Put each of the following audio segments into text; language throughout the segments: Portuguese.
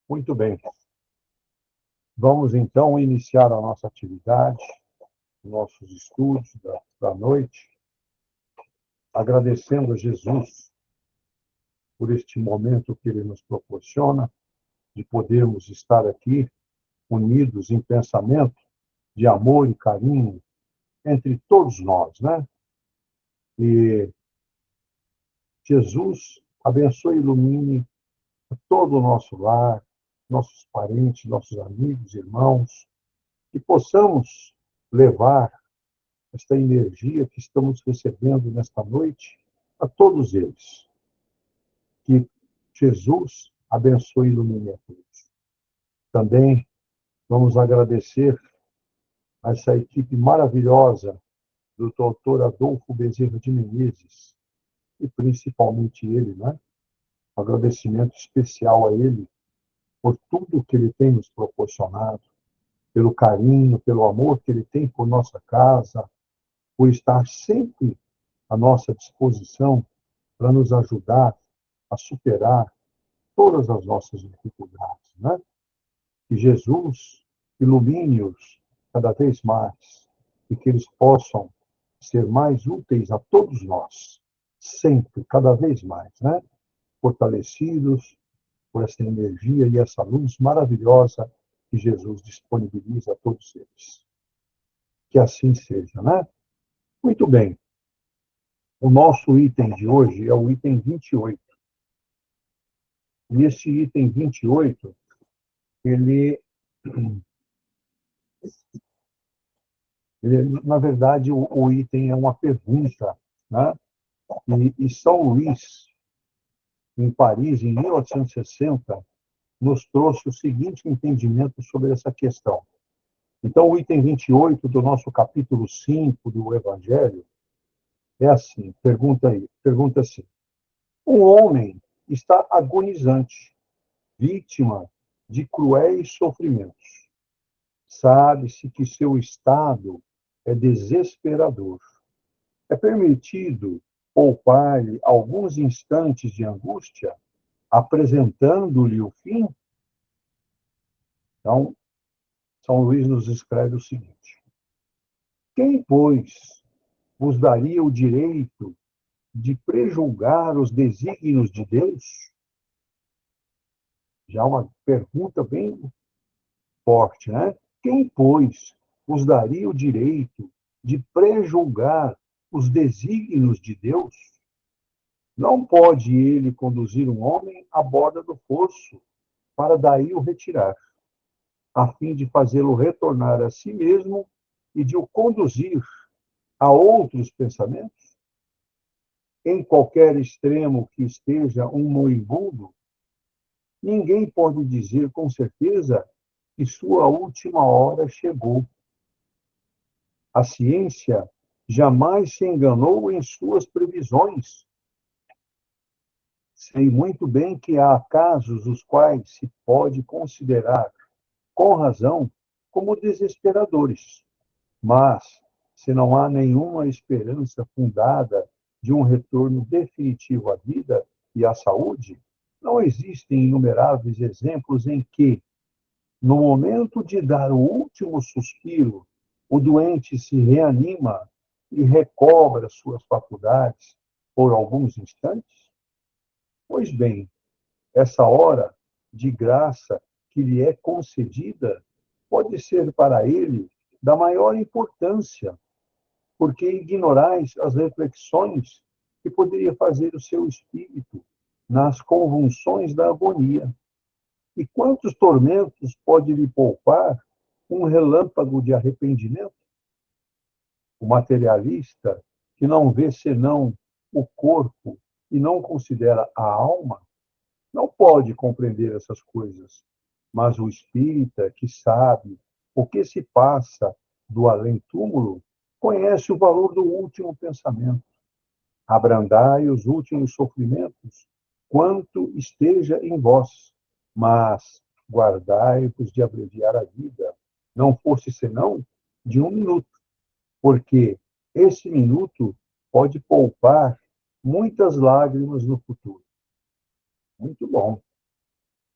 Muito bem. Vamos, então, iniciar a nossa atividade, nossos estudos da noite, agradecendo a Jesus por este momento que Ele nos proporciona, de podermos estar aqui unidos em pensamento de amor e carinho entre todos nós, né? E Jesus abençoe e ilumine todo o nosso lar, nossos parentes, nossos amigos, irmãos, que possamos levar esta energia que estamos recebendo nesta noite a todos eles. Que Jesus abençoe e ilumine a todos. Também vamos agradecer a essa equipe maravilhosa do doutor Adolfo Bezerra de Menezes, e principalmente ele, né? Agradecimento especial a ele por tudo que ele tem nos proporcionado, pelo carinho, pelo amor que ele tem por nossa casa, por estar sempre à nossa disposição para nos ajudar a superar todas as nossas dificuldades, né? Que Jesus ilumine-os cada vez mais e que eles possam ser mais úteis a todos nós, sempre, cada vez mais, né? Fortalecidos por essa energia e essa luz maravilhosa que Jesus disponibiliza a todos eles. Que assim seja, né? Muito bem. O nosso item de hoje é o item 28. E esse item 28, ele, na verdade, o item é uma pergunta, né? E São Luís, em Paris, em 1860, nos trouxe o seguinte entendimento sobre essa questão. Então, o item 28 do nosso capítulo 5 do Evangelho é assim, pergunta assim: um homem está agonizante, vítima de cruéis sofrimentos. Sabe-se que seu estado é desesperador. É permitido poupar-lhe alguns instantes de angústia, apresentando-lhe o fim? Então, São Luís nos escreve o seguinte: quem, pois, vos daria o direito de prejulgar os desígnios de Deus? Já uma pergunta bem forte, né? Quem, pois, vos daria o direito de prejulgar os desígnios de Deus? Não pode ele conduzir um homem à borda do fosso para daí o retirar, a fim de fazê-lo retornar a si mesmo e de o conduzir a outros pensamentos? Em qualquer extremo que esteja um moribundo, ninguém pode dizer com certeza que sua última hora chegou. A ciência jamais se enganou em suas previsões. Sei muito bem que há casos os quais se pode considerar, com razão, como desesperadores. Mas, se não há nenhuma esperança fundada de um retorno definitivo à vida e à saúde, não existem inumeráveis exemplos em que, no momento de dar o último suspiro, o doente se reanima e recobra suas faculdades por alguns instantes? Pois bem, essa hora de graça que lhe é concedida pode ser para ele da maior importância, porque ignorais as reflexões que poderia fazer o seu espírito nas convulsões da agonia. E quantos tormentos pode lhe poupar um relâmpago de arrependimento? O materialista, que não vê senão o corpo e não considera a alma, não pode compreender essas coisas. Mas o espírita, que sabe o que se passa do além-túmulo, conhece o valor do último pensamento. Abrandai os últimos sofrimentos, quanto esteja em vós, mas guardai-vos de abreviar a vida, não fosse senão de um minuto, porque esse minuto pode poupar muitas lágrimas no futuro. Muito bom.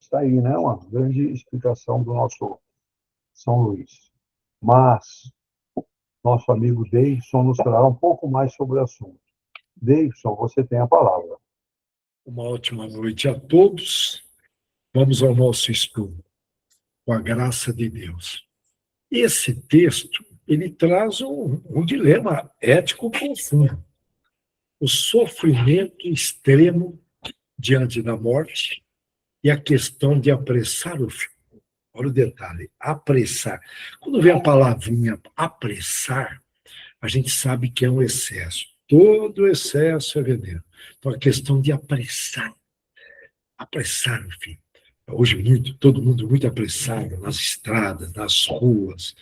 Está aí, né? Uma grande explicação do nosso São Luís. Mas nosso amigo Davidson nos trará um pouco mais sobre o assunto. Davidson, você tem a palavra. Uma ótima noite a todos. Vamos ao nosso estudo, com a graça de Deus. Esse texto, ele traz um dilema ético profundo. O sofrimento extremo diante da morte e a questão de apressar o fim. Olha o detalhe, apressar. Quando vem a palavrinha apressar, a gente sabe que é um excesso. Todo excesso é veneno. Então, a questão de apressar o fim. Hoje, todo mundo muito apressado nas estradas, nas ruas.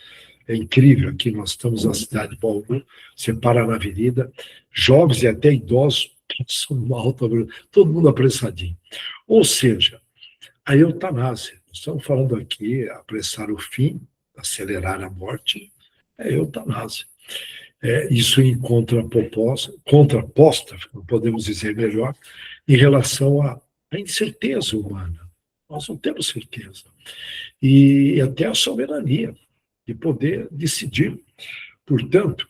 É incrível, aqui nós estamos na cidade de Bauru, você para na avenida, jovens e até idosos passam numa alta velocidade, todo mundo apressadinho. Ou seja, a eutanásia. Nós estamos falando aqui, apressar o fim, acelerar a morte, é eutanásia. Isso em contraposta, não podemos dizer melhor, em relação à incerteza humana. Nós não temos certeza. E até a soberania de poder decidir. Portanto,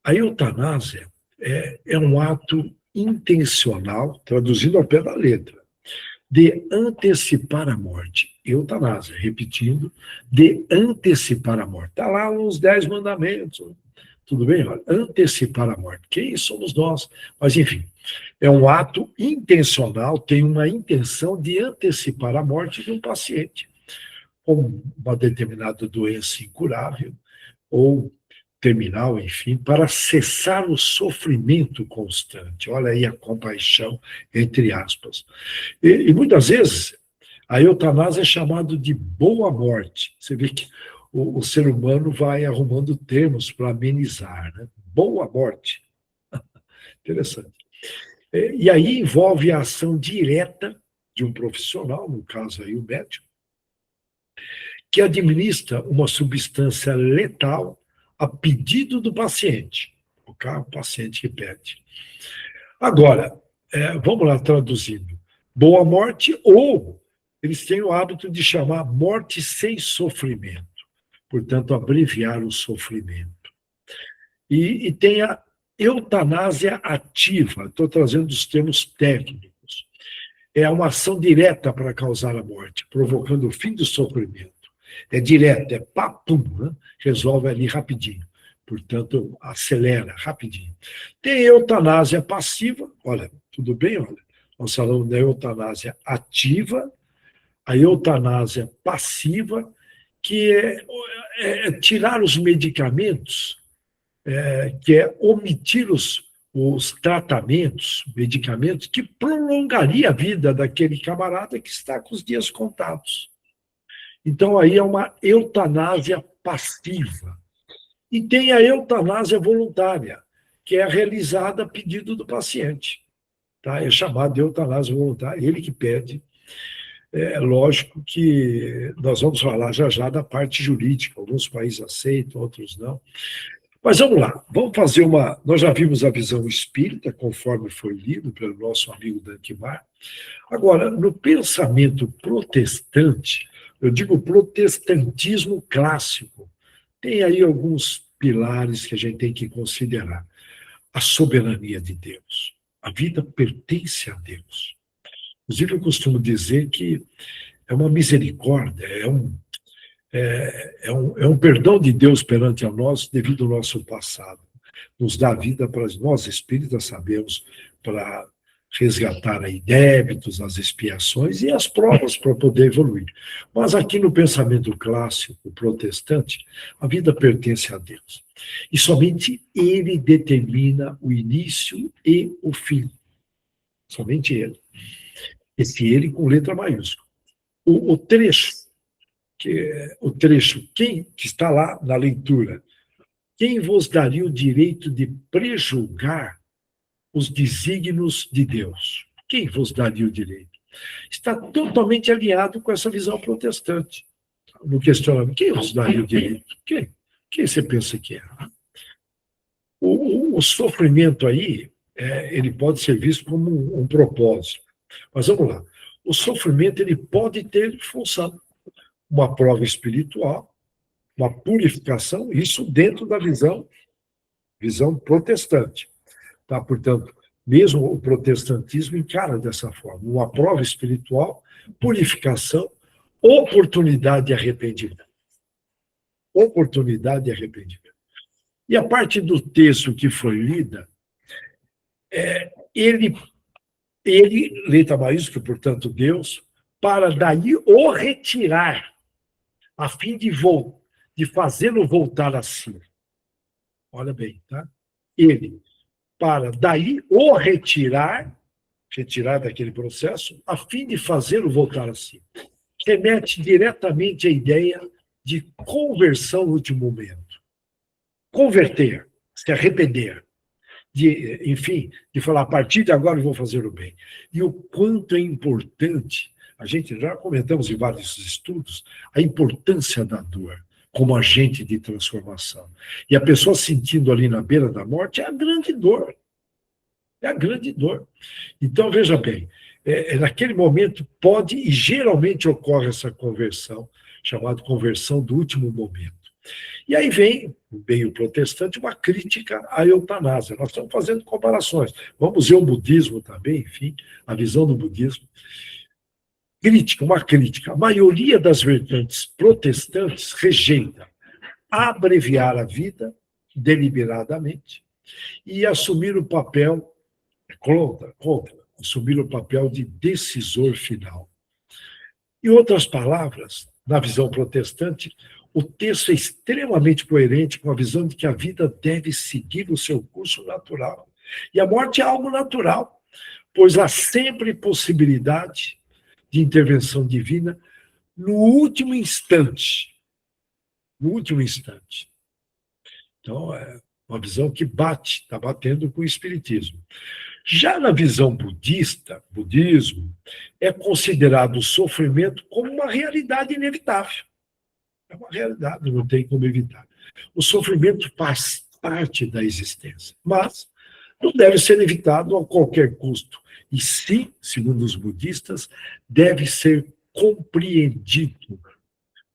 a eutanásia é um ato intencional, traduzindo ao pé da letra, de antecipar a morte. Eutanásia, repetindo, de antecipar a morte. Está lá nos 10 mandamentos. Tudo bem? Olha, antecipar a morte. Quem somos nós? Mas, enfim, é um ato intencional, tem uma intenção de antecipar a morte de um paciente com uma determinada doença incurável ou terminal, enfim, para cessar o sofrimento constante. Olha aí a compaixão, entre aspas. E muitas vezes, a eutanásia é chamada de boa morte. Você vê que o ser humano vai arrumando termos para amenizar, né? Boa morte. Interessante. E aí envolve a ação direta de um profissional, no caso aí o médico, que administra uma substância letal a pedido do paciente. O paciente que pede. Agora, vamos lá traduzindo. Boa morte, ou eles têm o hábito de chamar morte sem sofrimento. Portanto, abreviar o sofrimento. E tem a eutanásia ativa. Estou trazendo os termos técnicos. É uma ação direta para causar a morte, provocando o fim do sofrimento. É direto, é papum, né? Resolve ali rapidinho. Portanto, acelera rapidinho. Tem eutanásia passiva, olha, tudo bem, olha, nós falamos da eutanásia ativa, a eutanásia passiva, que é tirar os medicamentos, que é omitir os tratamentos, medicamentos, que prolongaria a vida daquele camarada que está com os dias contados. Então, aí é uma eutanásia passiva. E tem a eutanásia voluntária, que é realizada a pedido do paciente. Tá? É chamada de eutanásia voluntária, ele que pede. É lógico que nós vamos falar já da parte jurídica, alguns países aceitam, outros não. Mas vamos lá, vamos fazer uma... Nós já vimos a visão espírita, conforme foi lido pelo nosso amigo Dankmar. Agora, no pensamento protestante, eu digo protestantismo clássico, tem aí alguns pilares que a gente tem que considerar. A soberania de Deus. A vida pertence a Deus. Inclusive, eu costumo dizer que é uma misericórdia, é um perdão de Deus perante a nós devido ao nosso passado. Nos dá vida para nós, espíritas, sabemos, para resgatar aí débitos, as expiações e as provas para poder evoluir. Mas aqui no pensamento clássico protestante, a vida pertence a Deus. E somente Ele determina o início e o fim. Somente Ele. Esse Ele com letra maiúscula. O trecho, que está lá na leitura, quem vos daria o direito de prejulgar os desígnios de Deus? Quem vos daria o direito? Está totalmente alinhado com essa visão protestante. No questionamento, quem vos daria o direito? Quem você pensa que é? O sofrimento aí, ele pode ser visto como um propósito. Mas vamos lá. o sofrimento ele pode ter função. Uma prova espiritual, uma purificação, isso dentro da visão protestante. Tá? Portanto, mesmo o protestantismo encara dessa forma, uma prova espiritual, purificação, oportunidade de arrependimento. Oportunidade de arrependimento. E a parte do texto que foi lida, ele, letra maiúscula, portanto, Deus, para daí o retirar, a fim de fazê-lo voltar a si. Olha bem, tá? Ele, para daí o retirar daquele processo, a fim de fazê-lo voltar a si. Remete diretamente à ideia de conversão no último momento. Converter, se arrepender. Enfim, de falar, a partir de agora eu vou fazer o bem. E o quanto é importante, a gente já comentamos em vários estudos, a importância da dor como agente de transformação. E a pessoa sentindo ali na beira da morte é a grande dor. É a grande dor. Então, veja bem, naquele momento pode, e geralmente ocorre essa conversão, chamada conversão do último momento. E aí vem, bem o protestante, uma crítica à eutanásia. Nós estamos fazendo comparações. Vamos ver o budismo também, enfim, a visão do budismo. Uma crítica. A maioria das vertentes protestantes rejeita abreviar a vida deliberadamente e assumir o papel assumir o papel de decisor final. Em outras palavras, na visão protestante, o texto é extremamente coerente com a visão de que a vida deve seguir o seu curso natural. E a morte é algo natural, pois há sempre possibilidade de intervenção divina no último instante. No último instante. Então, é uma visão que está batendo com o espiritismo. Já na visão budismo, é considerado o sofrimento como uma realidade inevitável. É uma realidade, não tem como evitar. O sofrimento faz parte da existência, mas não deve ser evitado a qualquer custo. E sim, segundo os budistas, deve ser compreendido,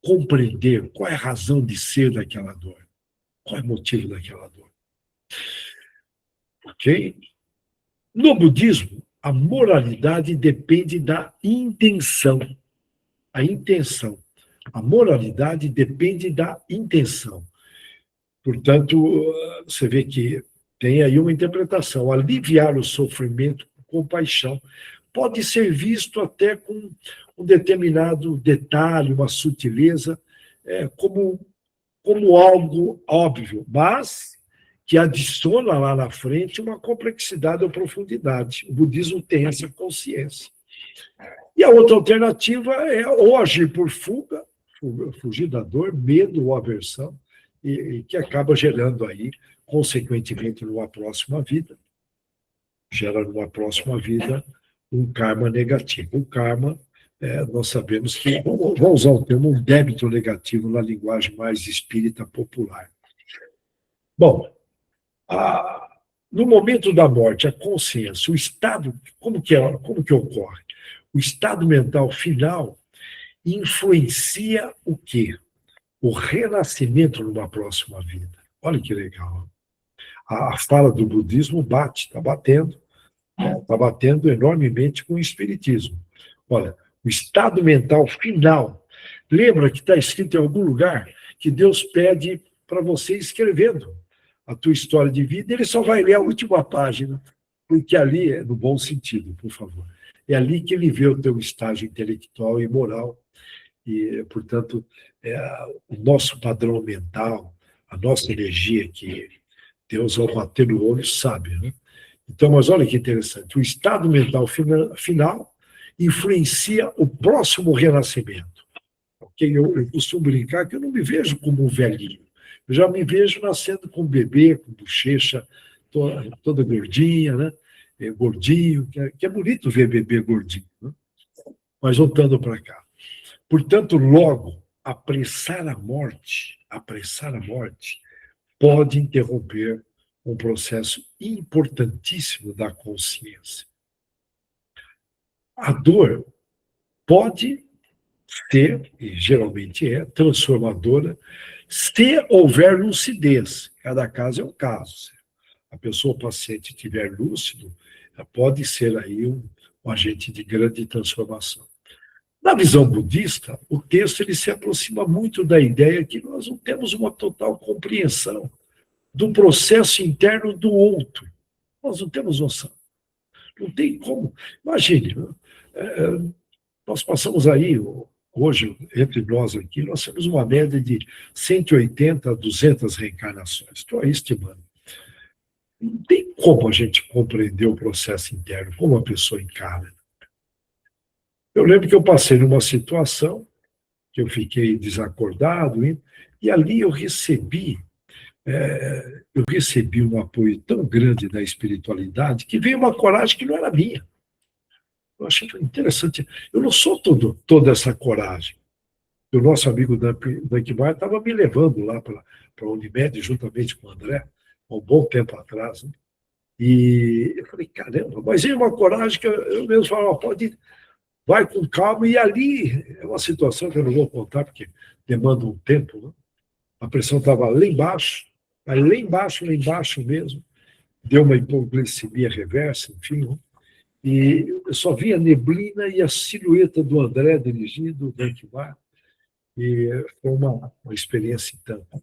compreender qual é a razão de ser daquela dor, qual é o motivo daquela dor. Ok? No budismo, a moralidade depende da intenção. A intenção. A moralidade depende da intenção. Portanto, você vê que tem aí uma interpretação. Aliviar o sofrimento com compaixão pode ser visto até com um determinado detalhe, uma sutileza, como algo óbvio, mas que adiciona lá na frente uma complexidade ou profundidade. O budismo tem essa consciência. E a outra alternativa é ou agir por fuga, fugir da dor, medo ou aversão, e que acaba gerando aí, consequentemente, numa próxima vida, um karma negativo. O karma, nós sabemos que, vamos usar o termo, um débito negativo na linguagem mais espírita popular. Bom, no momento da morte, a consciência, o estado, como que ocorre? O estado mental final influencia o quê? O renascimento numa próxima vida. Olha que legal. A fala do budismo está batendo enormemente com o espiritismo. Olha, o estado mental final. Lembra que está escrito em algum lugar que Deus pede para você escrevendo a tua história de vida, ele só vai ler a última página, porque ali, no bom sentido, por favor, é ali que ele vê o teu estágio intelectual e moral, e, portanto, o nosso padrão mental, a nossa energia, que Deus, ao bater no olho, sabe, né? Então, mas olha que interessante, o estado mental final influencia o próximo renascimento. Okay? Eu costumo brincar que eu não me vejo como um velhinho. Eu já me vejo nascendo com bebê, com bochecha toda gordinha, né? Gordinho, que é bonito ver bebê gordinho. Né? Mas voltando para cá. Portanto, logo, apressar a morte pode interromper um processo importantíssimo da consciência. A dor pode ser, e geralmente é, transformadora, se houver lucidez. Cada caso é um caso. Se a pessoa, o paciente, estiver lúcido, pode ser aí um agente de grande transformação. Na visão budista, o texto ele se aproxima muito da ideia que nós não temos uma total compreensão do processo interno do outro. Nós não temos noção. Não tem como. Imagine, nós passamos aí, hoje, entre nós aqui, nós temos uma média de 180 a 200 reencarnações. Estou aí estimando. Não tem como a gente compreender o processo interno, como a pessoa encara. Eu lembro que eu passei numa situação que eu fiquei desacordado, e ali eu recebi um apoio tão grande da espiritualidade que veio uma coragem que não era minha. Eu achei interessante. Eu não sou toda essa coragem. O nosso amigo Dankmar estava me levando lá para a Unimed, juntamente com o André, há um bom tempo atrás. Né? E eu falei, caramba, mas é uma coragem que eu mesmo falo, pode ir, vai com calma. E ali é uma situação que eu não vou contar, porque demanda um tempo. Né? A pressão estava lá embaixo, mas lá embaixo mesmo. Deu uma hipoglicemia reversa, enfim. Né? E eu só via a neblina e a silhueta do André dirigindo o Dankmar. E foi uma experiência tanto.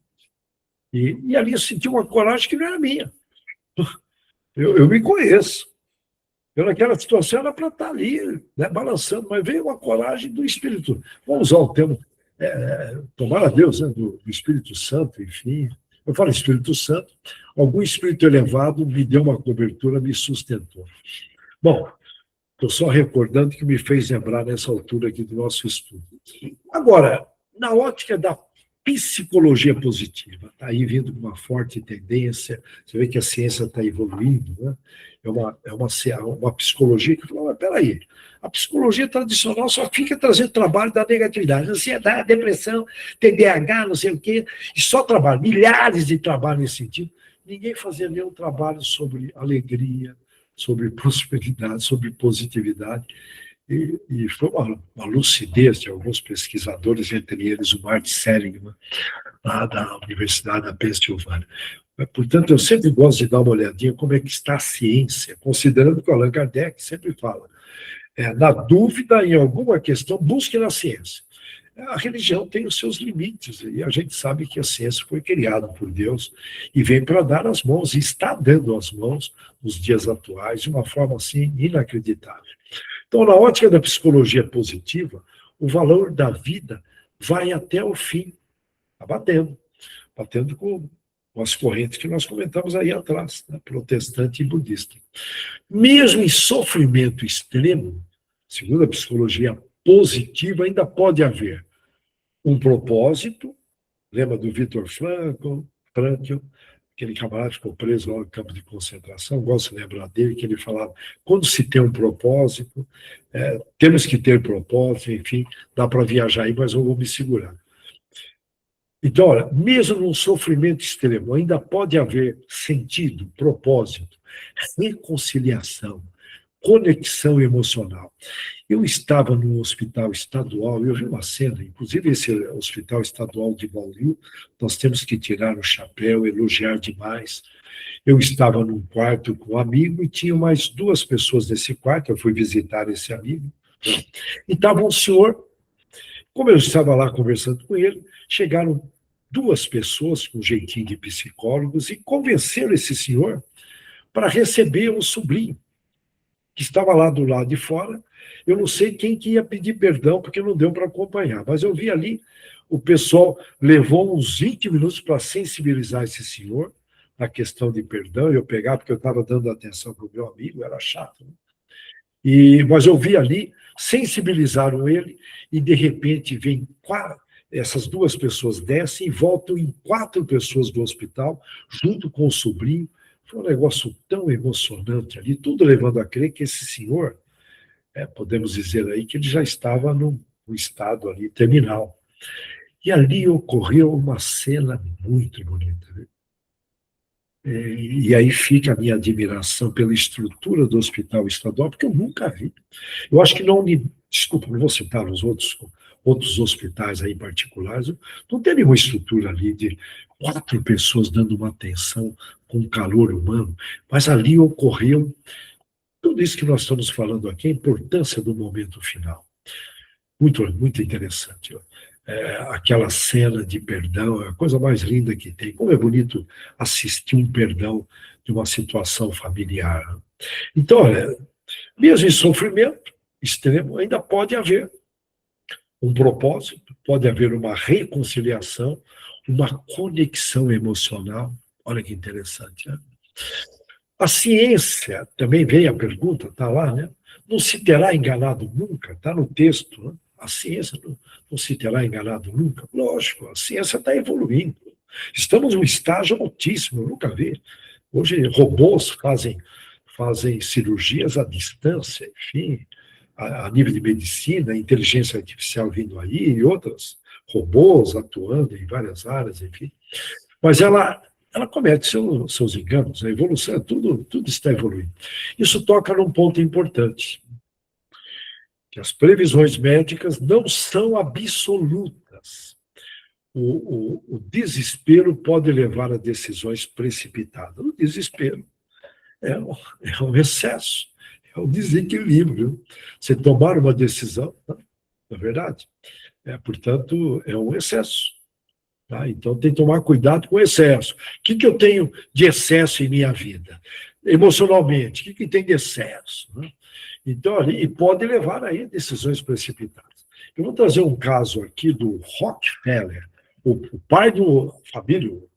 E ali eu senti uma coragem que não era minha. Eu me conheço. Eu, naquela situação, era para estar ali, né, balançando, mas veio uma coragem do Espírito. Vamos usar o termo, tomara a Deus, né, do Espírito Santo, enfim. Eu falo Espírito Santo, algum espírito elevado me deu uma cobertura, me sustentou. Bom, estou só recordando que me fez lembrar nessa altura aqui do nosso estudo. Agora, na ótica da psicologia positiva, está aí vindo uma forte tendência, você vê que a ciência está evoluindo, né? É uma psicologia que fala, mas peraí, a psicologia tradicional só fica trazendo trabalho da negatividade, ansiedade, depressão, TDAH, não sei o quê, e só trabalho, milhares de trabalhos nesse sentido, ninguém fazia nenhum trabalho sobre alegria, sobre prosperidade, sobre positividade. E foi uma lucidez de alguns pesquisadores, entre eles o Martin Seligman, lá da Universidade da Pensilvânia. Portanto, eu sempre gosto de dar uma olhadinha como é que está a ciência, considerando que o Allan Kardec sempre fala, na dúvida em alguma questão, busque na ciência. A religião tem os seus limites, e a gente sabe que a ciência foi criada por Deus e vem para dar as mãos, e está dando as mãos nos dias atuais, de uma forma assim inacreditável. Então, na ótica da psicologia positiva, o valor da vida vai até o fim, tá batendo com as correntes que nós comentamos aí atrás, né? Protestante e budista. Mesmo em sofrimento extremo, segundo a psicologia positiva, ainda pode haver um propósito. Lembra do Viktor Frankl, aquele camarada que ficou preso lá no campo de concentração, gosto de lembrar dele, que ele falava, quando se tem um propósito, temos que ter propósito, enfim, dá para viajar aí, mas eu vou me segurar. Então, olha, mesmo num sofrimento extremo, ainda pode haver sentido, propósito, reconciliação, conexão emocional. Eu estava num hospital estadual, eu vi uma cena, inclusive esse hospital estadual de Bauru, nós temos que tirar o chapéu, elogiar demais. Eu estava num quarto com um amigo e tinha mais 2 pessoas nesse quarto, eu fui visitar esse amigo, e estava um senhor, como eu estava lá conversando com ele, chegaram 2 pessoas com jeitinho de psicólogos e convenceram esse senhor para receber o sobrinho, que estava lá do lado de fora. Eu não sei quem que ia pedir perdão, porque não deu para acompanhar, mas eu vi ali, o pessoal levou uns 20 minutos para sensibilizar esse senhor na questão de perdão, eu pegar, porque eu estava dando atenção para o meu amigo, era chato, né? Mas eu vi ali, sensibilizaram ele, e de repente vem essas 2 pessoas descem e voltam em 4 pessoas do hospital, junto com o sobrinho. Foi um negócio tão emocionante ali, tudo levando a crer que esse senhor, podemos dizer aí, que ele já estava num estado ali terminal. E ali ocorreu uma cena muito bonita. Né? E aí fica a minha admiração pela estrutura do hospital estadual, porque eu nunca vi. Eu acho que desculpa, não vou citar os outros hospitais aí particulares, não tem nenhuma estrutura ali de 4 pessoas dando uma atenção com calor humano, mas ali ocorreu tudo isso que nós estamos falando aqui, a importância do momento final. Muito, muito interessante. Aquela cena de perdão é a coisa mais linda que tem. Como é bonito assistir um perdão de uma situação familiar. Então, olha, mesmo em sofrimento extremo, ainda pode haver um propósito, pode haver uma reconciliação, uma conexão emocional. Olha que interessante, né? A ciência, também vem a pergunta, está lá, né? Não se terá enganado nunca, está no texto, né? A ciência não se terá enganado nunca. Lógico, a ciência está evoluindo. Estamos num estágio altíssimo, eu nunca vi. Hoje, robôs fazem cirurgias à distância, enfim, a nível de medicina, inteligência artificial vindo aí, e outras robôs atuando em várias áreas, enfim. Mas ela comete seus enganos, a evolução, tudo está evoluindo. Isso toca num ponto importante, que as previsões médicas não são absolutas. O desespero pode levar a decisões precipitadas. O desespero é um excesso, é um desequilíbrio. Você tomar uma decisão, não é verdade? Portanto, é um excesso. Tá? Então, tem que tomar cuidado com o excesso. O que eu tenho de excesso em minha vida? Emocionalmente, o que tem de excesso? Né? Então, e pode levar aí a decisões precipitadas. Eu vou trazer um caso aqui do Rockefeller, o pai do Fabílio,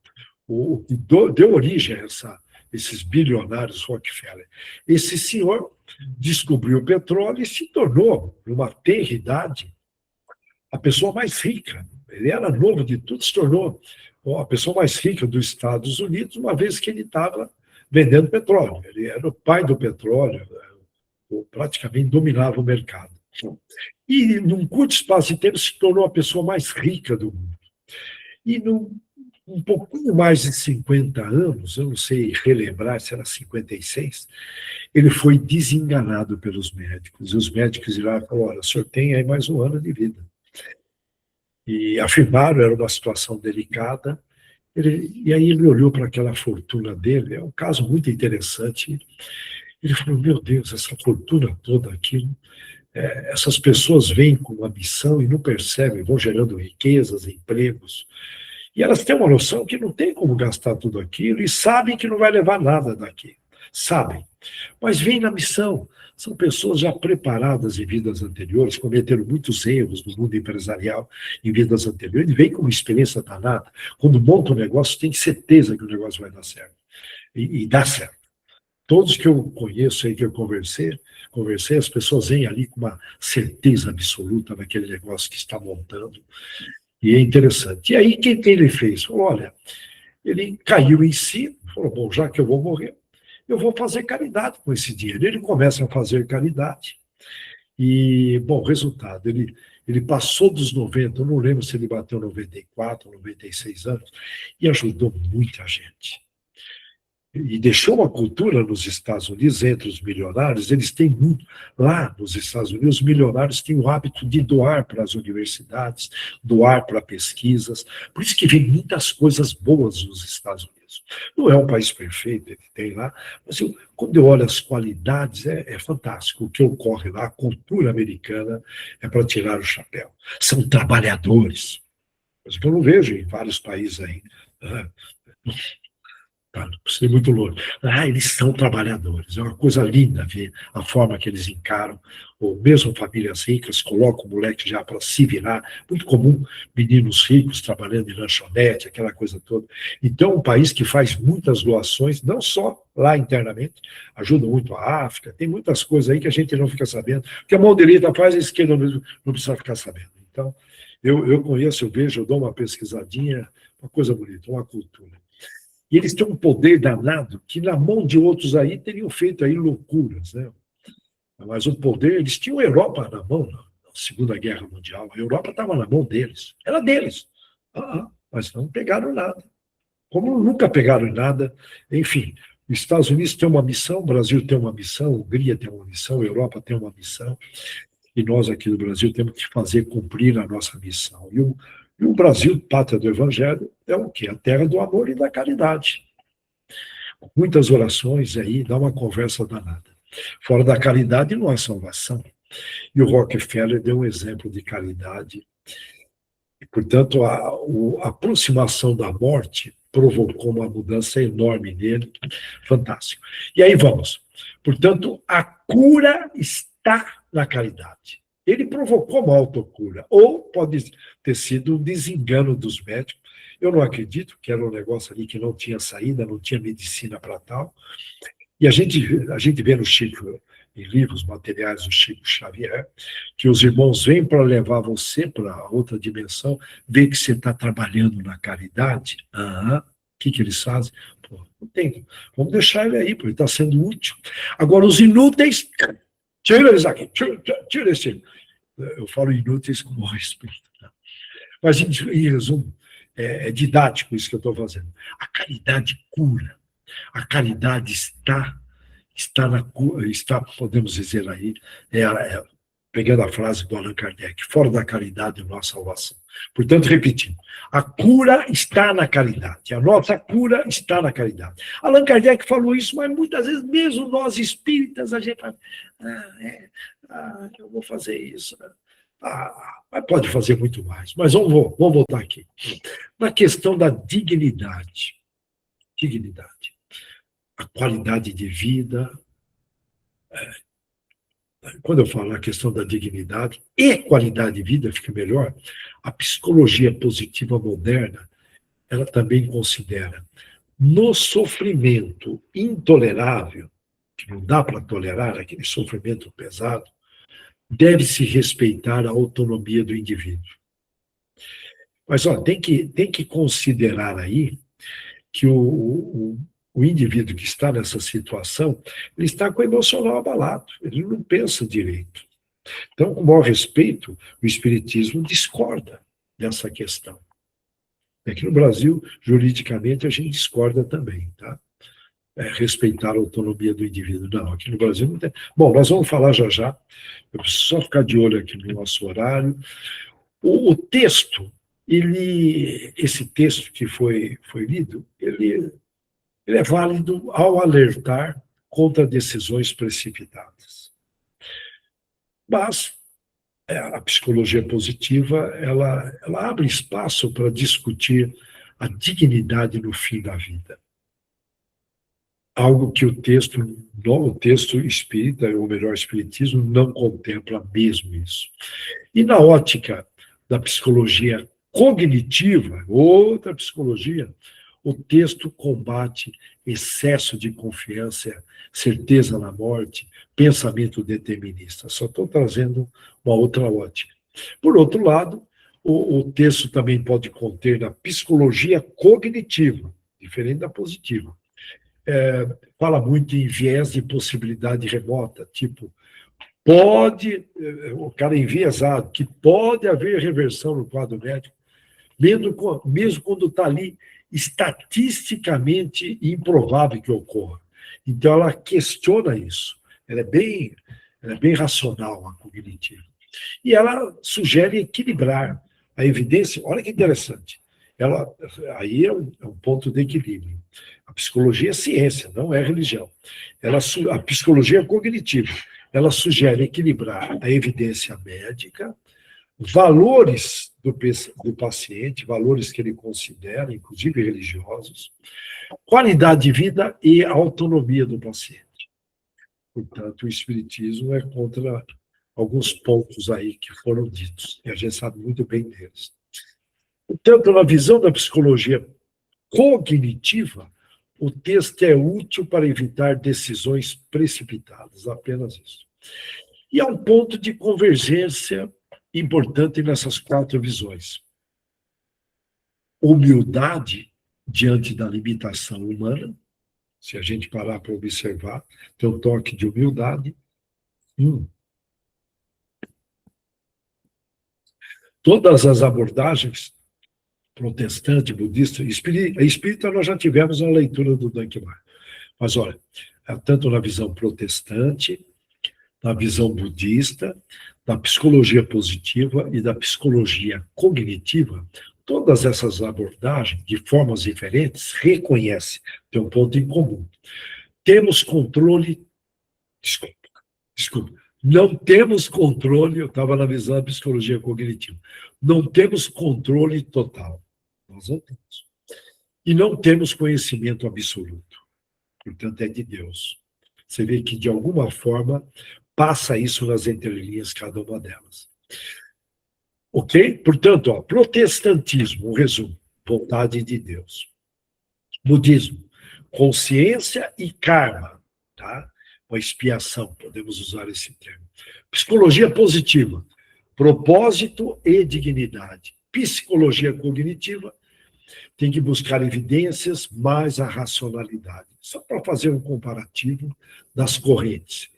o que deu origem a esses bilionários Rockefeller. Esse senhor descobriu o petróleo e se tornou, numa tenra idade, a pessoa mais rica. Ele era novo de tudo, se tornou a pessoa mais rica dos Estados Unidos, uma vez que ele estava vendendo petróleo. Ele era o pai do petróleo, praticamente dominava o mercado. E, num curto espaço de tempo, se tornou a pessoa mais rica do mundo. E, um pouquinho mais de 50 anos, eu não sei relembrar se era 56, ele foi desenganado pelos médicos. E os médicos iraram e falaram: olha, o senhor tem aí mais um ano de vida. E afirmaram, era uma situação delicada, e aí ele olhou para aquela fortuna dele, é um caso muito interessante, ele falou: meu Deus, essa fortuna toda aqui, essas pessoas vêm com uma missão e não percebem, vão gerando riquezas, empregos, e elas têm uma noção que não tem como gastar tudo aquilo, e sabem que não vai levar nada daqui, sabem, mas vêm na missão. São pessoas já preparadas em vidas anteriores, cometeram muitos erros no mundo empresarial em vidas anteriores, e vêm com uma experiência danada. Quando monta um negócio, tem certeza que o negócio vai dar certo. E dá certo. Todos que eu conheço aí, que eu conversei, as pessoas vêm ali com uma certeza absoluta naquele negócio que está montando. E é interessante. E aí, o que ele fez? Falou: olha, ele caiu em si, falou: bom, já que eu vou morrer, eu vou fazer caridade com esse dinheiro. Ele começa a fazer caridade. E, bom, resultado, ele passou dos 90, eu não lembro se ele bateu 94, 96 anos, e ajudou muita gente. E deixou uma cultura nos Estados Unidos, entre os milionários, eles têm muito. Lá nos Estados Unidos, os milionários têm o hábito de doar para as universidades, doar para pesquisas. Por isso que vem muitas coisas boas nos Estados Unidos. Não é um país perfeito, ele tem lá, mas quando eu olho as qualidades, é fantástico. O que ocorre lá, a cultura americana, é para tirar o chapéu. São trabalhadores, coisa que eu não vejo em vários países aí. Ser muito longe. Eles são trabalhadores. É uma coisa linda ver a forma que eles encaram, ou mesmo famílias ricas, colocam o moleque já para se virar. Muito comum, meninos ricos trabalhando em lanchonete, aquela coisa toda. Então, é um país que faz muitas doações, não só lá internamente, ajuda muito a África, tem muitas coisas aí que a gente não fica sabendo. O que a mão direita faz, a esquerda não precisa ficar sabendo. Então, eu conheço, eu vejo, eu dou uma pesquisadinha, uma coisa bonita, uma cultura. E eles têm um poder danado que na mão de outros aí teriam feito aí loucuras, né? Mas o poder, eles tinham a Europa na mão na Segunda Guerra Mundial. A Europa estava na mão deles, era deles. Mas não pegaram nada. Como nunca pegaram nada, enfim, os Estados Unidos têm uma missão, o Brasil tem uma missão, a Hungria tem uma missão, a Europa tem uma missão. e nós aqui no Brasil temos que fazer cumprir a nossa missão. E o Brasil, pátria do Evangelho, é o quê? A terra do amor e da caridade. Muitas orações aí, dá uma conversa danada. Fora da caridade não há salvação. E o Rockefeller deu um exemplo de caridade. E, portanto, a aproximação da morte provocou uma mudança enorme nele. Fantástico. E aí vamos. Portanto, a cura está na caridade. Ele provocou uma autocura. Ou pode ter sido um desengano dos médicos. Eu não acredito que era um negócio ali que não tinha saída, não tinha medicina para tal. E a gente vê no Chico, em livros, materiais do Chico Xavier, que os irmãos vêm para levar você para outra dimensão, ver que você está trabalhando na caridade. O que eles fazem? Pô, não tem. Vamos deixar ele aí, porque ele está sendo útil. Agora, os inúteis, tira eles aqui, tira esse. Eu falo inúteis com bom respeito. Né? Mas, em resumo, é didático isso que eu estou fazendo. A caridade cura. A caridade está, podemos dizer aí, pegando a frase do Allan Kardec, fora da caridade não há salvação. Portanto, repetindo, a cura está na caridade, a nossa cura está na caridade. Allan Kardec falou isso, mas muitas vezes, mesmo nós espíritas, a gente fala, eu vou fazer isso. Mas pode fazer muito mais. Mas vamos voltar aqui. Na questão da dignidade. A qualidade de vida. Quando eu falo na questão da dignidade e qualidade de vida, fica melhor, a psicologia positiva moderna, ela também considera no sofrimento intolerável, que não dá para tolerar aquele sofrimento pesado, deve-se respeitar a autonomia do indivíduo. Mas tem que considerar aí que o indivíduo que está nessa situação, ele está com o emocional abalado, ele não pensa direito. Então, com o maior respeito, o Espiritismo discorda dessa questão. Aqui no Brasil, juridicamente, a gente discorda também, tá? Respeitar a autonomia do indivíduo. Não, aqui no Brasil não tem. Bom, nós vamos falar já. Eu preciso só ficar de olho aqui no nosso horário. O texto, esse texto que foi lido, ele é válido ao alertar contra decisões precipitadas. Mas a psicologia positiva, ela abre espaço para discutir a dignidade no fim da vida. Algo que o texto espírita, ou melhor, espiritismo, não contempla mesmo isso. E na ótica da psicologia cognitiva, outra psicologia, o texto combate excesso de confiança, certeza na morte, pensamento determinista. Só estou trazendo uma outra ótica. Por outro lado, o texto também pode conter na psicologia cognitiva, diferente da positiva. Fala muito em viés de possibilidade remota, tipo, o cara é enviesado, que pode haver reversão no quadro médico, mesmo quando está ali estatisticamente improvável que ocorra. Então, ela questiona isso. Ela é bem racional, a cognitiva. E ela sugere equilibrar a evidência. Olha que interessante. Aí é um ponto de equilíbrio. A psicologia é ciência, não é religião. A psicologia é cognitiva. Ela sugere equilibrar a evidência médica, valores do paciente, valores que ele considera, inclusive religiosos, qualidade de vida e autonomia do paciente. Portanto, o Espiritismo é contra alguns pontos aí que foram ditos, e a gente sabe muito bem deles. Portanto, na visão da psicologia cognitiva, o texto é útil para evitar decisões precipitadas, apenas isso. E há um ponto de convergência importante nessas 4 visões. Humildade diante da limitação humana, se a gente parar para observar, tem um toque de humildade. Todas as abordagens, protestante, budista, espírita, nós já tivemos uma leitura do Dankmar. Mas, olha, tanto na visão protestante, da visão budista, da psicologia positiva e da psicologia cognitiva, todas essas abordagens, de formas diferentes, reconhecem, tem um ponto em comum. Temos controle, desculpa, não temos controle, eu estava na visão da psicologia cognitiva, não temos controle total, nós não temos. E não temos conhecimento absoluto, portanto é de Deus. Você vê que, de alguma forma, passa isso nas entrelinhas, cada uma delas. Ok? Portanto, ó, protestantismo, um resumo, vontade de Deus. Budismo, consciência e karma, tá? Uma expiação, podemos usar esse termo. Psicologia positiva, propósito e dignidade. Psicologia cognitiva, tem que buscar evidências mais a racionalidade. Só para fazer um comparativo das correntes.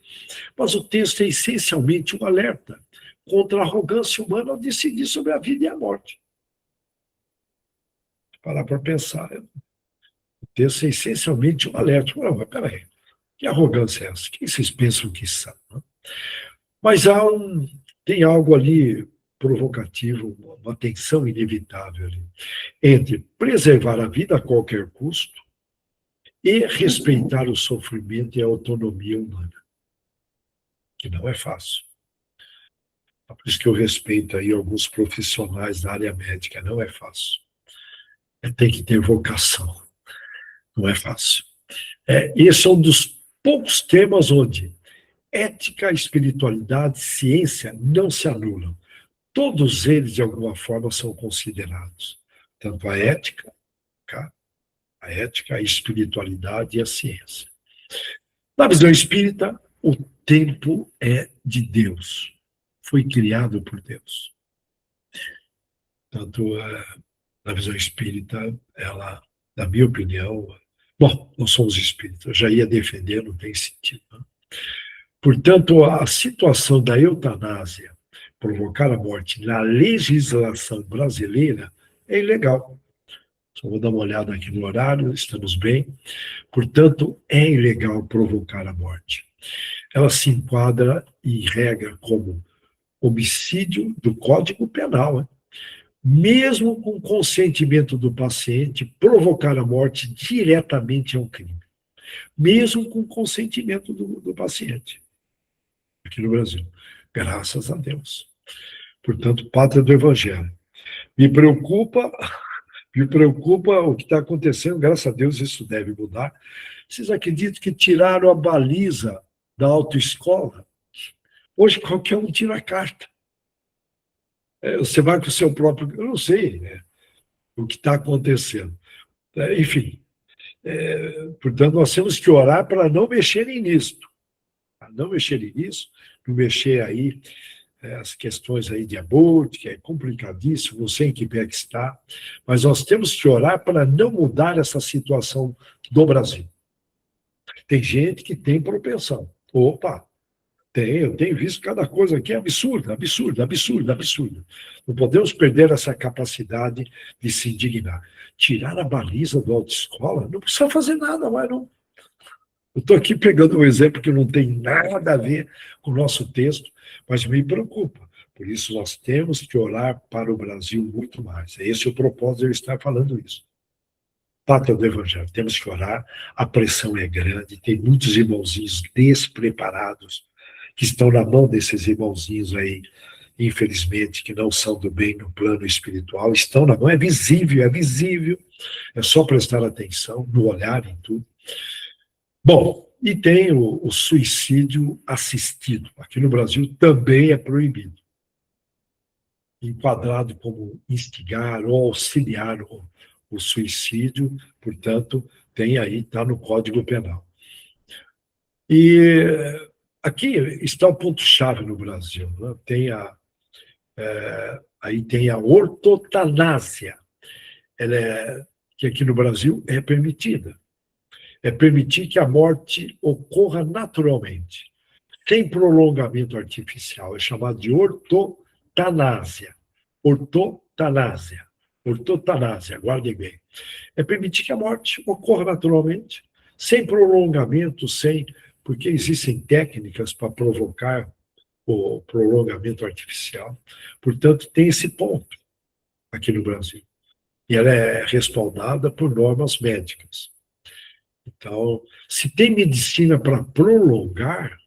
Mas o texto é essencialmente um alerta contra a arrogância humana ao decidir sobre a vida e a morte. Parar para pensar. O texto é essencialmente um alerta. Mas peraí, que arrogância é essa? Quem vocês pensam que são? Mas tem algo ali provocativo, uma tensão inevitável ali, entre preservar a vida a qualquer custo e respeitar o sofrimento e a autonomia humana, que não é fácil. Por isso que eu respeito aí alguns profissionais da área médica, não é fácil. Tem que ter vocação, não é fácil. Esse é um dos poucos temas onde ética, espiritualidade, ciência não se anulam. Todos eles, de alguma forma, são considerados. Tanto a ética, a espiritualidade e a ciência. Na visão espírita, o tempo é de Deus. Foi criado por Deus. Tanto na visão espírita, ela, na minha opinião, bom, nós somos espíritas, já ia defender, não tem sentido. Né? Portanto, a situação da eutanásia, provocar a morte na legislação brasileira, é ilegal. Só vou dar uma olhada aqui no horário, estamos bem. Portanto, é ilegal provocar a morte. Ela se enquadra e regra como homicídio do Código Penal. Hein? Mesmo com consentimento do paciente, provocar a morte diretamente é um crime. Mesmo com consentimento do paciente. Aqui no Brasil. Graças a Deus. Portanto, pátria do Evangelho. Me preocupa o que está acontecendo, graças a Deus isso deve mudar. Vocês acreditam que tiraram a baliza da autoescola? Hoje qualquer um tira a carta. Você vai com o seu próprio... Eu não sei o que está acontecendo. Enfim, portanto, nós temos que orar para não mexerem nisso. Não mexerem nisso, não mexer aí as questões aí de aborto, que é complicadíssimo, não sei em que pé que está, mas nós temos que orar para não mudar essa situação do Brasil. Tem gente que tem propensão. Opa, eu tenho visto cada coisa aqui absurda. Não podemos perder essa capacidade de se indignar. Tirar a baliza da autoescola, não precisa fazer nada mais, não. Eu estou aqui pegando um exemplo que não tem nada a ver com o nosso texto, mas me preocupa. Por isso, nós temos que orar para o Brasil muito mais. É esse o propósito de eu estar falando isso. Pátria do Evangelho, temos que orar, a pressão é grande, tem muitos irmãozinhos despreparados, que estão na mão desses irmãozinhos aí, infelizmente, que não são do bem no plano espiritual, estão na mão, é visível, é só prestar atenção no olhar em tudo. Bom, e tem o suicídio assistido. Aqui no Brasil também é proibido. Enquadrado como instigar ou auxiliar o suicídio, portanto, tem aí, está no Código Penal. E aqui está o ponto-chave no Brasil. Né? Aí tem a ortotanásia, que aqui no Brasil é permitida. É permitir que a morte ocorra naturalmente, sem prolongamento artificial. É chamado de ortotanásia. Ortotanásia, guardem bem. É permitir que a morte ocorra naturalmente, sem prolongamento, sem porque existem técnicas para provocar o prolongamento artificial. Portanto, tem esse ponto aqui no Brasil. E ela é respaldada por normas médicas. Então, se tem medicina para prolongar,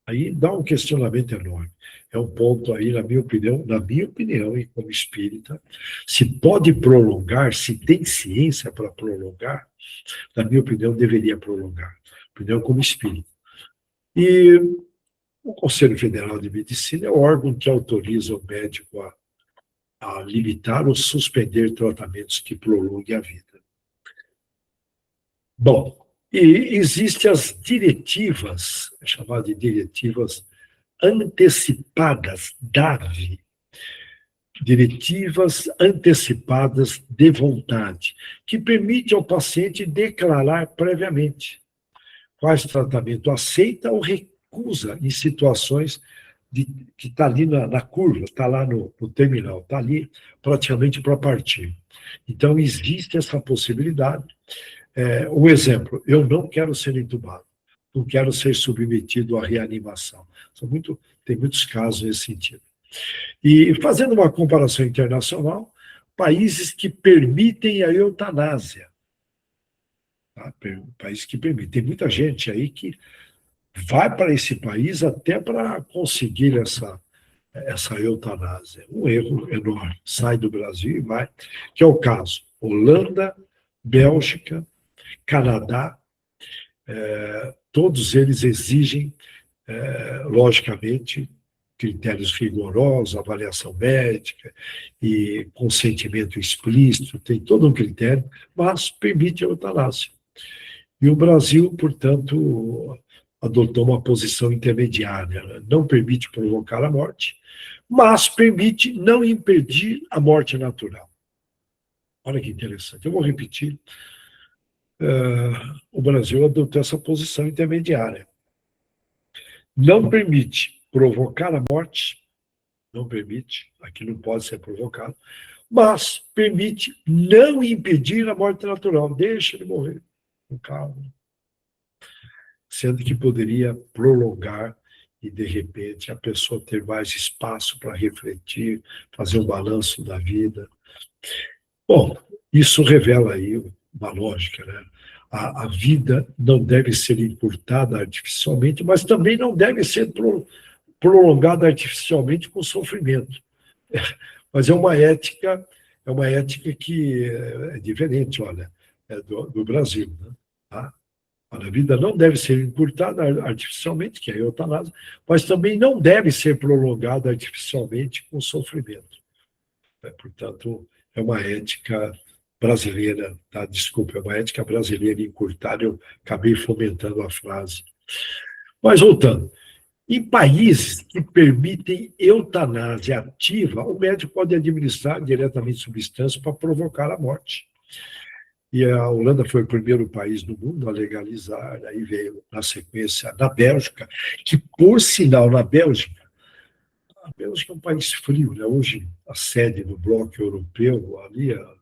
aí dá um questionamento enorme. É um ponto aí, na minha opinião, e como espírita, se pode prolongar, se tem ciência para prolongar, na minha opinião, deveria prolongar. Opinião como espírita. E o Conselho Federal de Medicina é o órgão que autoriza o médico a limitar ou suspender tratamentos que prolonguem a vida. Bom, e existem as diretivas, chamadas de diretivas antecipadas, DAV, diretivas antecipadas de vontade, que permite ao paciente declarar previamente quais tratamento aceita ou recusa em situações que está ali na curva, está lá no terminal, está ali praticamente para partir. Então, existe essa possibilidade. Um exemplo, eu não quero ser entubado, não quero ser submetido à reanimação. Tem muitos casos nesse sentido. E fazendo uma comparação internacional, países que permitem a eutanásia. Tá? Países que permitem. Tem muita gente aí que vai para esse país até para conseguir essa eutanásia. Um erro enorme. Sai do Brasil e vai, que é o caso. Holanda, Bélgica, Canadá, todos eles exigem, logicamente, critérios rigorosos, avaliação médica e consentimento explícito, tem todo um critério, mas permite a eutanásia. E o Brasil, portanto, adotou uma posição intermediária, né? Não permite provocar a morte, mas permite não impedir a morte natural. Olha que interessante. Eu vou repetir. O Brasil adotou essa posição intermediária. Não permite provocar a morte, não permite, aqui não pode ser provocado, mas permite não impedir a morte natural, deixa ele morrer, com calma. Sendo que poderia prolongar e, de repente, a pessoa ter mais espaço para refletir, fazer um balanço da vida. Bom, isso revela aí uma lógica, né? A vida não deve ser encurtada artificialmente, mas também não deve ser prolongada artificialmente com sofrimento. Mas é uma ética que é diferente, olha, do Brasil, né? Tá? A vida não deve ser encurtada artificialmente, que é a eutanásia, mas também não deve ser prolongada artificialmente com sofrimento. Portanto, é uma ética brasileira, tá? Desculpa, é uma ética brasileira encurtada, eu acabei fomentando a frase. Mas voltando, em países que permitem eutanásia ativa, o médico pode administrar diretamente substâncias para provocar a morte. E a Holanda foi o primeiro país do mundo a legalizar, aí veio na sequência na Bélgica, que, por sinal, a Bélgica é um país frio, né? Hoje a sede do bloco europeu, ali é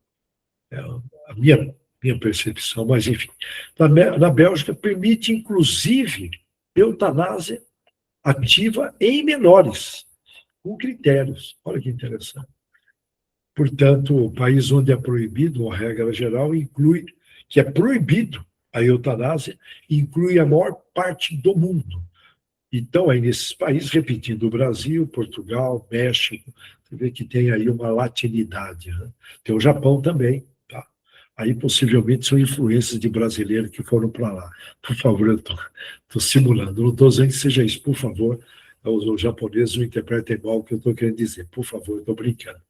a minha percepção, mas enfim, na Bélgica permite, inclusive, eutanásia ativa em menores, com critérios. Olha que interessante. Portanto, o país onde é proibido, a regra geral, inclui que é proibido a eutanásia, inclui a maior parte do mundo. Então, aí nesses países, repetindo, o Brasil, Portugal, México, você vê que tem aí uma latinidade. Né? Tem o Japão também. Tá? Aí, possivelmente, são influências de brasileiros que foram para lá. Por favor, eu estou simulando. Não estou dizendo que seja isso, por favor. Os japoneses não interpretem mal o que eu estou querendo dizer. Por favor, estou brincando.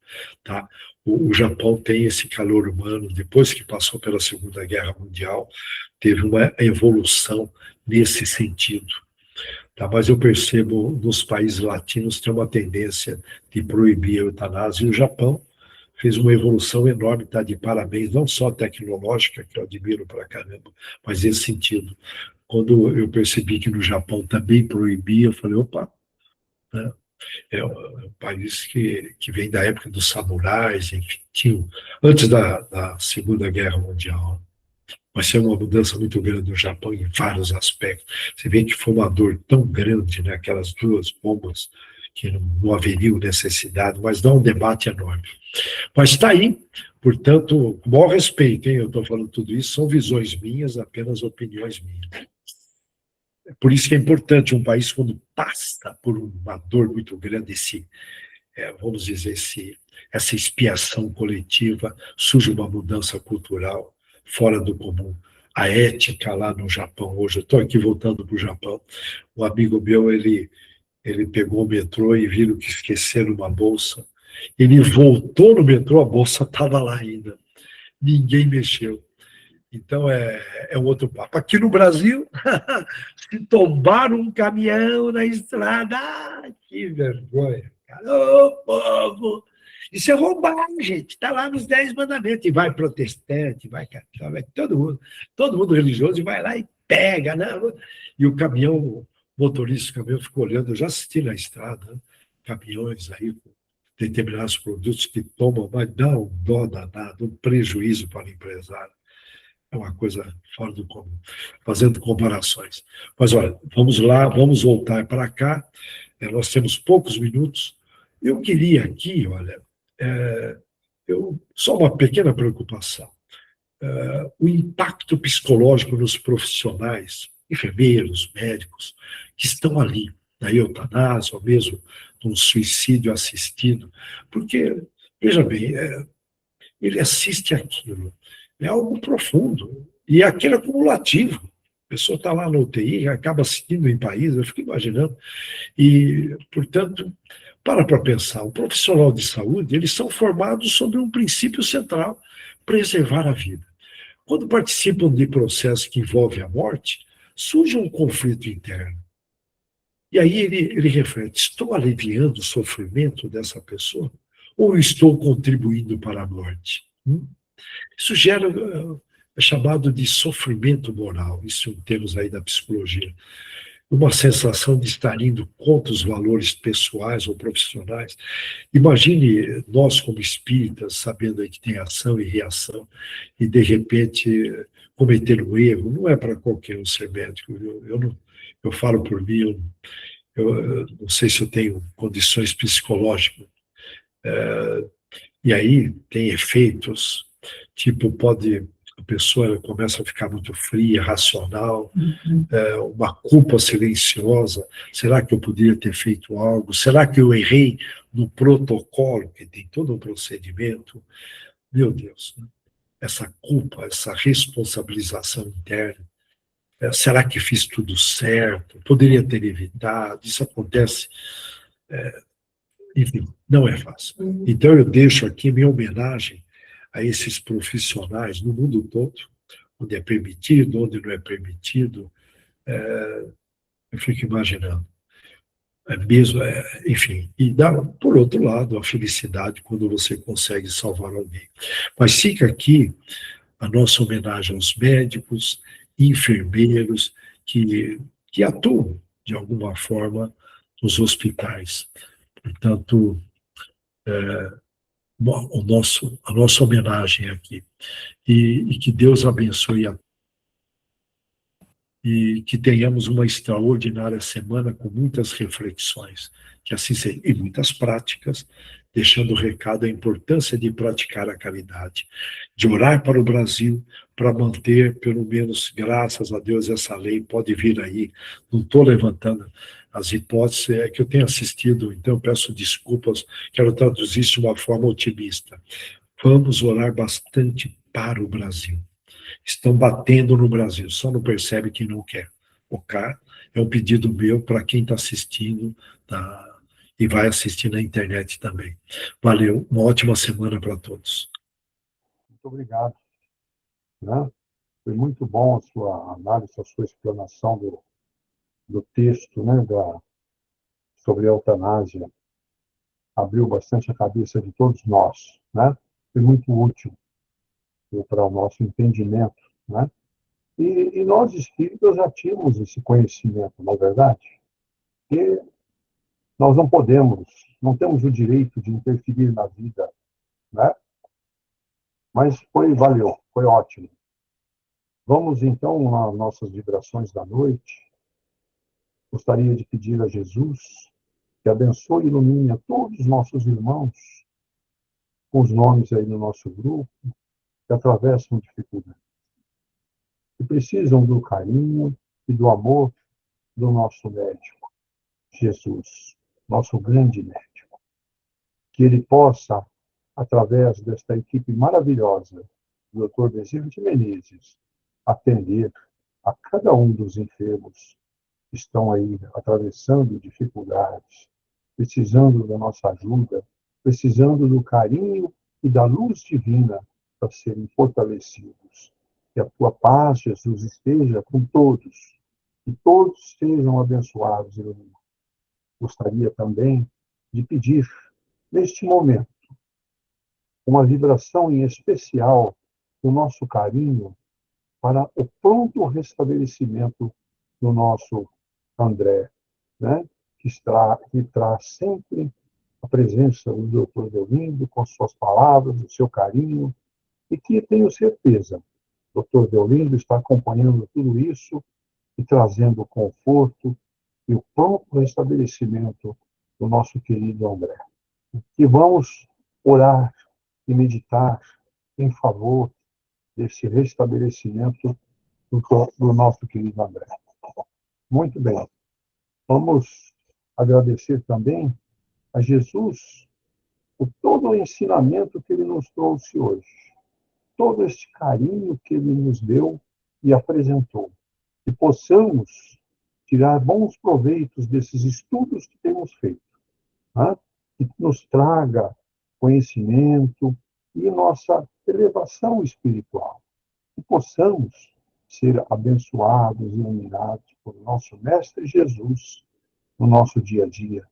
Tá? O Japão tem esse calor humano, depois que passou pela Segunda Guerra Mundial, teve uma evolução nesse sentido. Tá, mas eu percebo nos países latinos tem uma tendência de proibir a eutanásia, e o Japão fez uma evolução enorme, está de parabéns, não só tecnológica, que eu admiro pra caramba, mas nesse sentido. Quando eu percebi que no Japão também proibia, eu falei, opa, né? É um país que vem da época dos samurais, enfim, antes da Segunda Guerra Mundial. Vai ser uma mudança muito grande no Japão em vários aspectos. Você vê que foi uma dor tão grande, né? Aquelas duas bombas que não haveria necessidade, mas dá um debate enorme. Mas está aí, portanto, com o maior respeito, hein? Eu estou falando tudo isso, são visões minhas, apenas opiniões minhas. Por isso que é importante um país, quando passa por uma dor muito grande, vamos dizer, essa expiação coletiva, surge uma mudança cultural fora do comum. A ética lá no Japão hoje, eu estou aqui voltando para o Japão, um amigo meu, ele pegou o metrô e viram que esqueceram uma bolsa. Ele voltou no metrô, a bolsa estava lá ainda. Ninguém mexeu. Então é um outro papo. Aqui no Brasil, se tombaram um caminhão na estrada, que vergonha. Ô, povo! Isso é roubado, gente. Está lá nos 10 mandamentos. E vai protestante, vai católico, vai todo mundo religioso, e vai lá e pega. Né? E o caminhão, o motorista do caminhão ficou olhando, eu já assisti na estrada, né? Caminhões aí com determinados produtos que tomam, mas dá um dó danado, um prejuízo para o empresário. É uma coisa fora do comum, fazendo comparações. Mas, olha, vamos lá, vamos voltar para cá. Nós temos poucos minutos. Eu queria aqui, olha, só uma pequena preocupação. O impacto psicológico nos profissionais, enfermeiros, médicos, que estão ali, na eutanásia, ou mesmo num suicídio assistido. Porque, veja bem, ele assiste aquilo. É algo profundo. E é aquele acumulativo. A pessoa está lá na UTI, acaba assistindo em país, eu fico imaginando. E, portanto, para pensar, o profissional de saúde, eles são formados sobre um princípio central, preservar a vida. Quando participam de processos que envolvem a morte, surge um conflito interno. E aí ele reflete, estou aliviando o sofrimento dessa pessoa ou estou contribuindo para a morte? Isso gera é chamado de sofrimento moral, isso em termos aí da psicologia. Uma sensação de estar indo contra os valores pessoais ou profissionais. Imagine nós como espíritas, sabendo aí que tem ação e reação, e de repente cometer um erro. Não é para qualquer um ser médico. Eu falo por mim, eu não sei se eu tenho condições psicológicas. E aí tem efeitos, tipo, a pessoa começa a ficar muito fria, racional, uma culpa silenciosa. Será que eu poderia ter feito algo? Será que eu errei no protocolo, que tem todo um procedimento? Meu Deus, né? Essa culpa, essa responsabilização interna. Será que fiz tudo certo? Poderia ter evitado? Isso acontece. Enfim, não é fácil. Então, eu deixo aqui minha homenagem a esses profissionais no mundo todo, onde é permitido, onde não é permitido. Eu fico imaginando. Mesmo, enfim, e dá, por outro lado, a felicidade quando você consegue salvar alguém. Mas fica aqui a nossa homenagem aos médicos, enfermeiros que atuam, de alguma forma, nos hospitais. Portanto, a nossa homenagem aqui. E que Deus abençoe e que tenhamos uma extraordinária semana com muitas reflexões, que assim seja, e muitas práticas, deixando o recado a importância de praticar a caridade, de orar para o Brasil, para manter, pelo menos, graças a Deus, essa lei pode vir aí. Não estou levantando as hipóteses, é que eu tenho assistido, então eu peço desculpas, quero traduzir isso de uma forma otimista. Vamos orar bastante para o Brasil. Estão batendo no Brasil, só não percebe quem não quer. Ok? É um pedido meu para quem está assistindo e vai assistir na internet também. Valeu, uma ótima semana para todos. Muito obrigado. Né? Foi muito bom a sua análise, a sua explanação do texto, né, sobre a eutanásia. Abriu bastante a cabeça de todos nós. Né? Foi muito útil para o nosso entendimento. Né? E nós, espíritas, já tínhamos esse conhecimento, não é verdade? E nós não temos o direito de interferir na vida, né? Mas valeu, foi ótimo. Vamos, então, às nossas vibrações da noite. Gostaria de pedir a Jesus que abençoe e ilumine a todos os nossos irmãos, com os nomes aí no nosso grupo, que atravessam dificuldades, que precisam do carinho e do amor do nosso médico, Jesus, nosso grande médico. Que ele possa, através desta equipe maravilhosa, do Dr. Bezerra Menezes, atender a cada um dos enfermos que estão aí atravessando dificuldades, precisando da nossa ajuda, precisando do carinho e da luz divina para serem fortalecidos. Que a tua paz, Jesus, esteja com todos, que todos sejam abençoados e iluminados. Gostaria também de pedir, neste momento, uma vibração em especial do nosso carinho para o pronto restabelecimento do nosso André, né? que traz sempre a presença do Dr. Deolindo, com suas palavras, o seu carinho, e que tenho certeza, o Dr. Deolindo está acompanhando tudo isso e trazendo o conforto e o pronto restabelecimento do nosso querido André. E vamos orar e meditar em favor desse restabelecimento do nosso querido André. Muito bem. Vamos agradecer também a Jesus por todo o ensinamento que ele nos trouxe hoje, todo este carinho que ele nos deu e apresentou, que possamos tirar bons proveitos desses estudos que temos feito, né? Que nos traga conhecimento e nossa elevação espiritual, que possamos ser abençoados e iluminados por nosso Mestre Jesus no nosso dia a dia,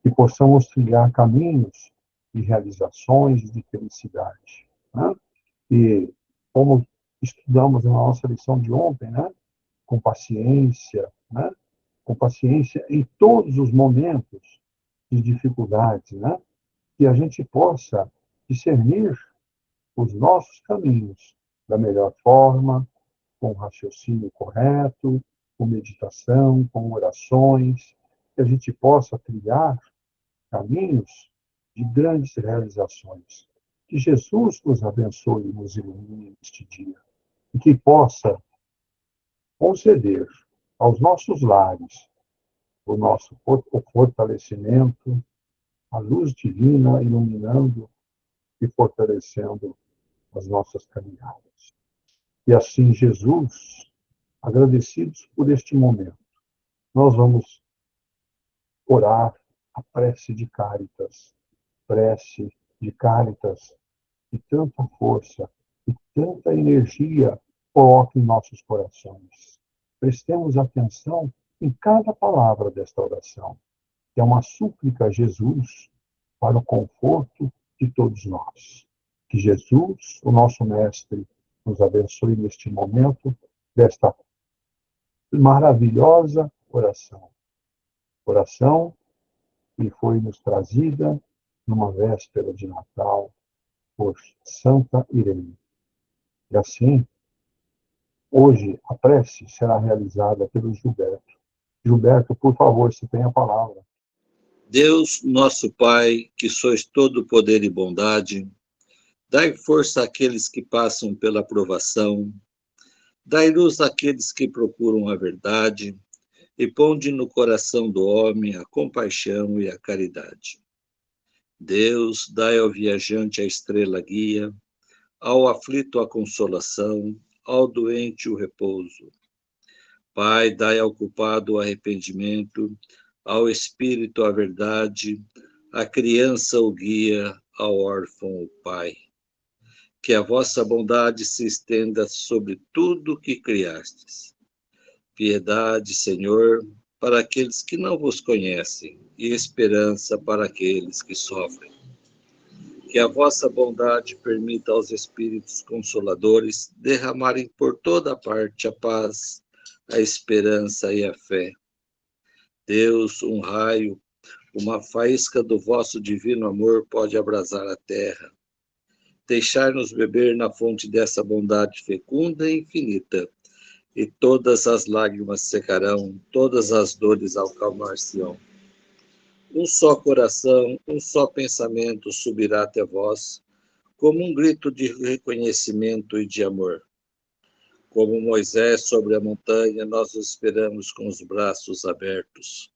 que possamos trilhar caminhos de realizações e de felicidade, né? E como estudamos na nossa lição de ontem, né? Com paciência, né? Com paciência em todos os momentos de dificuldades, né? Que a gente possa discernir os nossos caminhos da melhor forma, com raciocínio correto, com meditação, com orações, que a gente possa trilhar caminhos de grandes realizações. Que Jesus nos abençoe e nos ilumine neste dia, e que possa conceder aos nossos lares o nosso fortalecimento, a luz divina iluminando e fortalecendo as nossas caminhadas. E assim, Jesus, agradecidos por este momento, nós vamos orar a prece de Cáritas, prece de Cáritas, que tanta força e tanta energia coloca em nossos corações. Prestemos atenção em cada palavra desta oração, que é uma súplica a Jesus para o conforto de todos nós. Que Jesus, o nosso Mestre, nos abençoe neste momento desta maravilhosa oração. Oração que foi nos trazida numa véspera de Natal por Santa Irene. E assim, hoje a prece será realizada pelo Gilberto. Gilberto, por favor, se tem a palavra. Deus, nosso Pai, que sois todo poder e bondade, dai força àqueles que passam pela provação, dai luz àqueles que procuram a verdade, e ponde no coração do homem a compaixão e a caridade. Deus, dai ao viajante a estrela guia, ao aflito a consolação, ao doente o repouso. Pai, dai ao culpado o arrependimento, ao espírito a verdade, à criança o guia, ao órfão o pai. Que a vossa bondade se estenda sobre tudo que criastes. Piedade, Senhor, para aqueles que não vos conhecem, e esperança para aqueles que sofrem. Que a vossa bondade permita aos Espíritos Consoladores derramarem por toda parte a paz, a esperança e a fé. Deus, um raio, uma faísca do vosso divino amor pode abrasar a terra. Deixai-nos beber na fonte dessa bondade fecunda e infinita, e todas as lágrimas secarão, todas as dores acalmar-se-ão. Um só coração, um só pensamento subirá até vós, como um grito de reconhecimento e de amor. Como Moisés sobre a montanha, nós o esperamos com os braços abertos.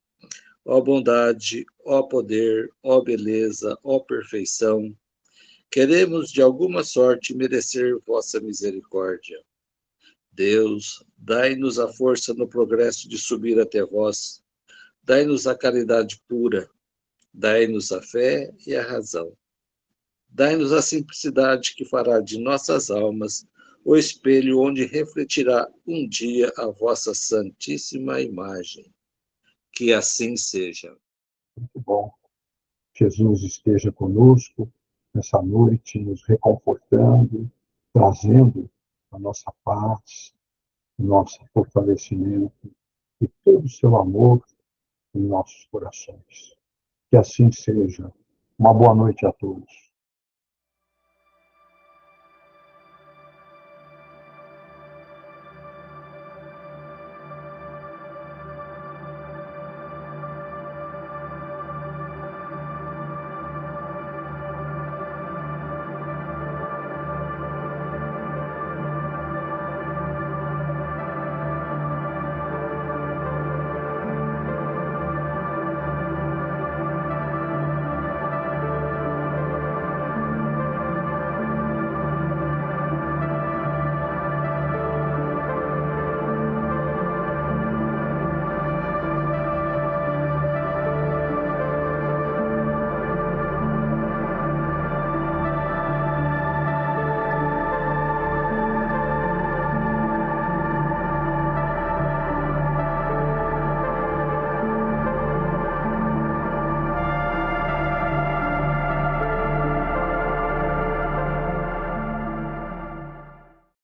Ó bondade, ó poder, ó beleza, ó perfeição, queremos de alguma sorte merecer vossa misericórdia. Deus, dai-nos a força no progresso de subir até vós, dai-nos a caridade pura, dai-nos a fé e a razão. Dai-nos a simplicidade que fará de nossas almas o espelho onde refletirá um dia a vossa santíssima imagem. Que assim seja. Muito bom. Jesus esteja conosco nessa noite, nos reconfortando, trazendo a nossa paz, o nosso fortalecimento e todo o seu amor em nossos corações. Que assim seja. Uma boa noite a todos.